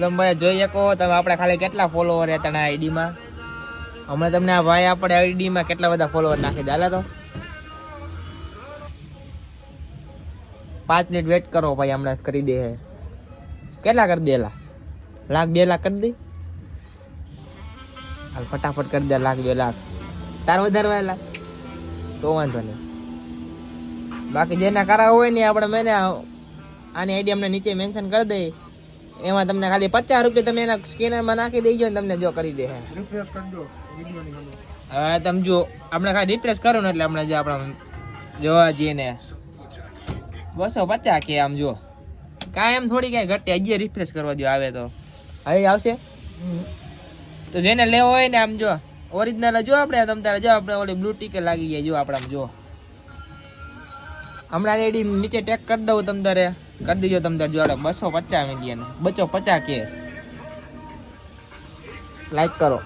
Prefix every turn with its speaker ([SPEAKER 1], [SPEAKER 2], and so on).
[SPEAKER 1] ભાઈ જોઈ શકો તમે આપણે ખાલી કેટલા ફોલોવર હતા આ આઈડીમાં. હમણાં તમને આ ભાઈ આપણે આઈડીમાં કેટલા બધા ફોલોવર નાખી દે. હાલા તો 5 મિનિટ વેટ કરો ભાઈ, હમણાં કરી દે. કેટલા કરી દેલા? 1,00,000 2 લાખ કરી દે. હાલ ફટાફટ કરી દે 1,00,000 2 લાખ. તાર વધારવા તો વાંધો નહીં. બાકી જેના કરાવવું હોય ને આપણે મેને આની આઈડી અમને નીચે મેન્શન કરી દઈએ. એમાં તમને ખાલી 50 રૂપિયા તમે એના સ્કેનરમાં નાખી દેજો ને તમને જો કરી દે.
[SPEAKER 2] રિફ્રેશ કરી દો.
[SPEAKER 1] હવે તમે જો આપણે ખાલી રિફ્રેશ કરો ને એટલે આપણે જે આપણે જોવા જઈએ ને 250 કે આમ જો કાંઈ એમ થોડી કાંઈ ઘટે. હજી રિફ્રેશ કરવા દો આવે તો હવે આવશે. તો જેને લેવો હોય ને આમ જો ઓરિજિનલ જો આપણે તમ તારે જો આપણે ઓલી બ્લુ ટીકે લાગી જાય જો આપણે જો હમણાં રેડી નીચે ટેગ કરી દઉં તમ તારે કરી દેજો તમ તારે જો 250 મિલિયન 250 કે લાઈક કરો.